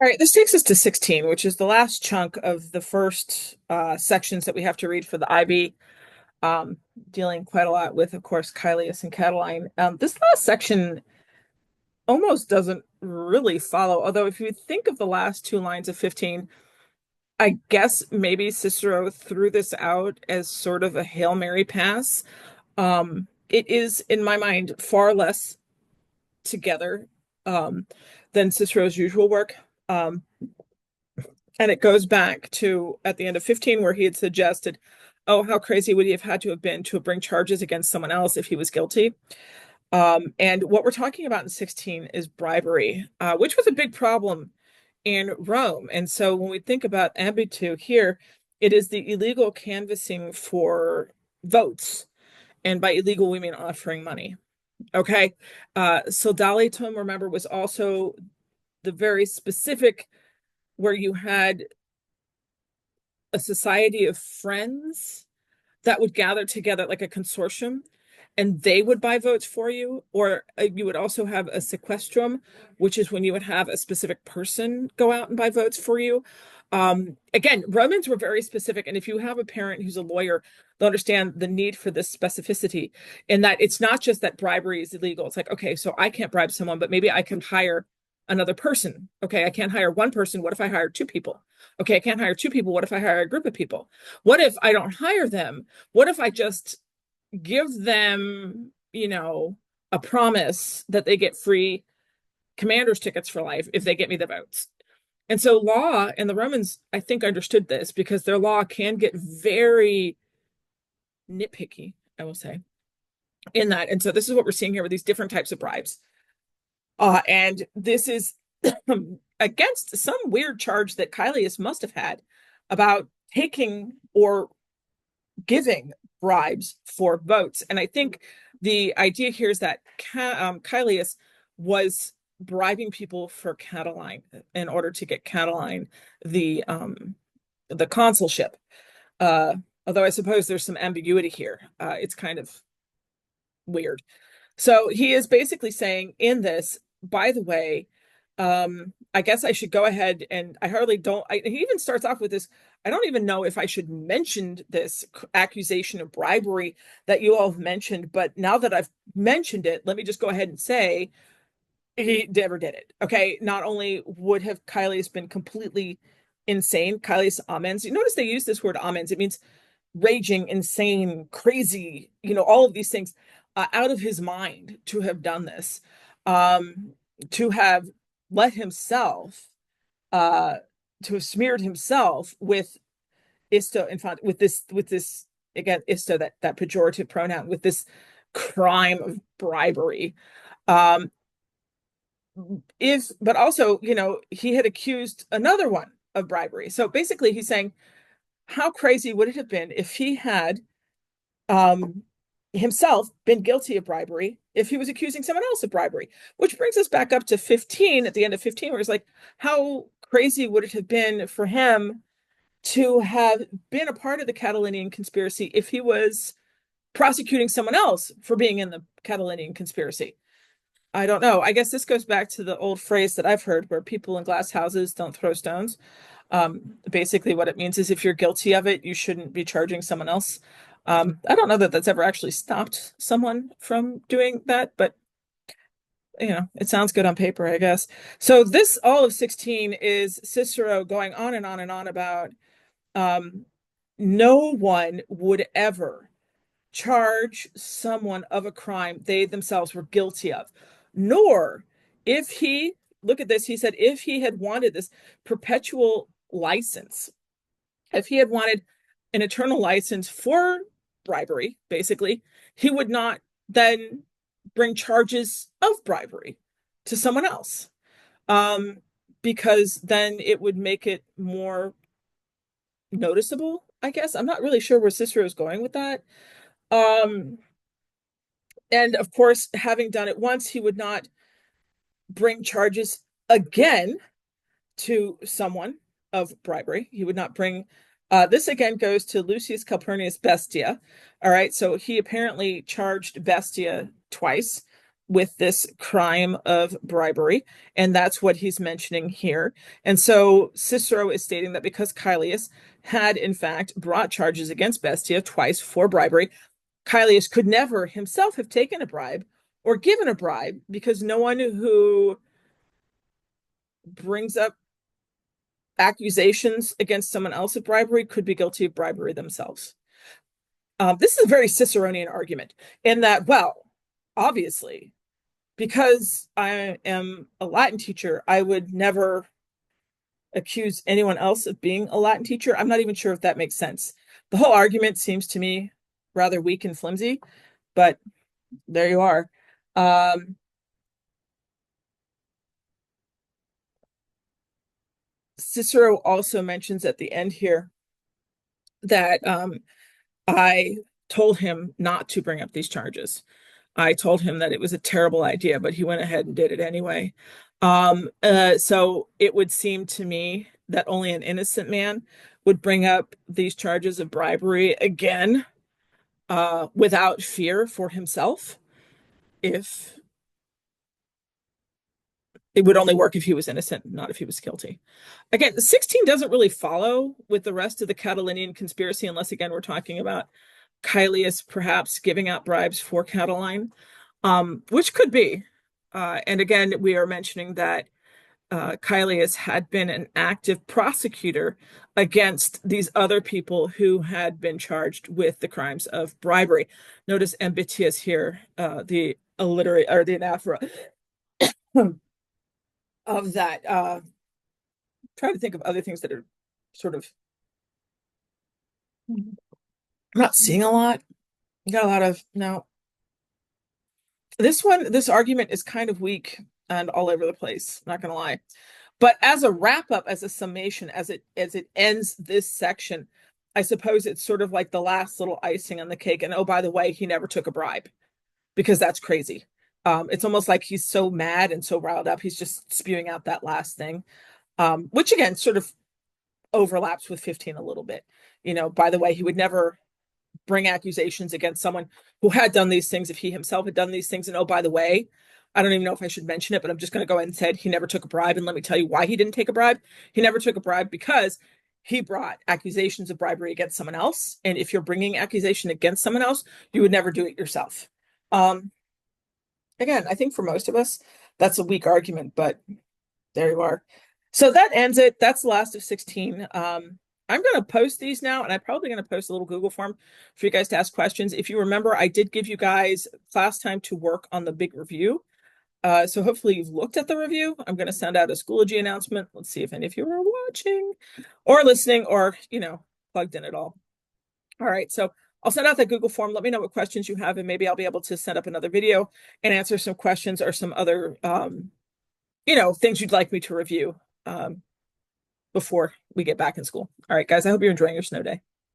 All right, this takes us to 16, which is the last chunk of the first sections that we have to read for the IB, um, dealing quite a lot with, of course, Caelius and Catiline. This last section almost doesn't really follow, although if you think of the last two lines of 15, I guess maybe Cicero threw this out as sort of a Hail Mary pass. It is, in my mind, far less together than Cicero's usual work. Um, And it goes back to at the end of 15, where he had suggested, oh, how crazy would he have had to have been to bring charges against someone else if he was guilty? And what we're talking about in 16 is bribery, which was a big problem in Rome. And so when we think about ambitu here, it is the illegal canvassing for votes. And by illegal, we mean offering money. Okay. Sodalitum, remember, was also the very specific where you had a society of friends that would gather together like a consortium and they would buy votes for you. Or you would also have a sequestrum, which is when you would have a specific person go out and buy votes for you. Again, Romans were very specific. And if you have a parent who's a lawyer, they'll understand the need for this specificity in that it's not just that bribery is illegal. It's like, okay, so I can't bribe someone, but maybe I can hire another person. Okay, I can't hire one person. What if I hire two people? Okay, I can't hire two people. What if I hire a group of people? What if I don't hire them? What if I just give them, a promise that they get free commander's tickets for life if they get me the votes? And so law and the Romans, I think, understood this because their law can get very nitpicky, I will say, in that. And so this is what we're seeing here with these different types of bribes. And this is against some weird charge that Caelius must have had about taking or giving bribes for votes. And I think the idea here is that Caelius was bribing people for Catiline in order to get Catiline the consulship. Uh, Although I suppose there's some ambiguity here. It's kind of weird. So he is basically saying in this, by the way, I guess I should go ahead and I hardly don't. He even starts off with this. I don't even know if I should mention this accusation of bribery that you all have mentioned, but now that I've mentioned it, let me just go ahead and say he never did it. Okay. Not only would have Caelius been completely insane, Caelius amens. You notice they use this word amens. It means raging, insane, crazy, all of these things, out of his mind to have done this, um, to have let himself, uh, to have smeared himself with isto infant, with this again isto, that pejorative pronoun, with this crime of bribery. Um, if but also, he had accused another one of bribery. So basically, he's saying, how crazy would it have been if he had um, himself been guilty of bribery if he was accusing someone else of bribery? Which brings us back up to 15, at the end of 15, where it's like, how crazy would it have been for him to have been a part of the Catalonian conspiracy if he was prosecuting someone else for being in the Catalonian conspiracy? I don't know. I guess this goes back to the old phrase that I've heard where people in glass houses don't throw stones. Basically, what it means is if you're guilty of it, you shouldn't be charging someone else. I don't know that that's ever actually stopped someone from doing that, but it sounds good on paper, I guess. So this all of 16 is Cicero going on and on and on about um, no one would ever charge someone of a crime they themselves were guilty of, nor if he, look at this, he said, if he had wanted this perpetual license, if he had wanted an eternal license for bribery, basically, he would not then bring charges of bribery to someone else. Um, because then it would make it more noticeable, I guess. I'm not really sure where Cicero is going with that. Um, and of course, having done it once, he would not bring charges again to someone of bribery. He would not bring. This again goes to Lucius Calpurnius Bestia. All right, so he apparently charged Bestia twice. with this crime of bribery, and that's what he's mentioning here. And so Cicero is stating that because Caelius had, in fact, brought charges against Bestia twice for bribery, Caelius could never himself have taken a bribe or given a bribe because no one who brings up accusations against someone else of bribery could be guilty of bribery themselves. This is a very Ciceronian argument in that, well, obviously, because I am a Latin teacher, I would never accuse anyone else of being a Latin teacher. I'm not even sure if that makes sense. The whole argument seems to me rather weak and flimsy, but there you are. Cicero also mentions at the end here that I told him not to bring up these charges. I told him that it was a terrible idea, but he went ahead and did it anyway. So it would seem to me that only an innocent man would bring up these charges of bribery again, without fear for himself, if it would only work if he was innocent, not if he was guilty. Again, 16 doesn't really follow with the rest of the Catalinian conspiracy, unless, again, we're talking about Caelius perhaps giving out bribes for Catiline, which could be. And again, we are mentioning that Caelius had been an active prosecutor against these other people who had been charged with the crimes of bribery. Notice ambitious here, the alliterate or the anaphora of that. Try to think of other things that are sort of, I'm not seeing a lot. You got a lot of, no. This argument is kind of weak and all over the place, not gonna lie. But as a wrap up, as a summation, as it ends this section, I suppose it's sort of like the last little icing on the cake. And oh, by the way, he never took a bribe, because that's crazy. It's almost like he's so mad and so riled up, he's just spewing out that last thing, which again sort of overlaps with 15 a little bit. By the way, he would never bring accusations against someone who had done these things if he himself had done these things. And oh, by the way, I don't even know if I should mention it, but I'm just going to go ahead and say he never took a bribe. And let me tell you why he didn't take a bribe. He never took a bribe because he brought accusations of bribery against someone else. And if you're bringing accusation against someone else, you would never do it yourself. Again, I think for most of us, that's a weak argument, but there you are. So that ends it. That's the last of 16. I'm going to post these now, and I'm probably going to post a little Google form for you guys to ask questions. If you remember, I did give you guys class time to work on the big review. So hopefully you've looked at the review. I'm going to send out a Schoology announcement. Let's see if any of you are watching or listening or, plugged in at all. All right, so I'll send out that Google form. Let me know what questions you have, and maybe I'll be able to set up another video and answer some questions or some other, things you'd like me to review before we get back in school. All right, guys, I hope you're enjoying your snow day.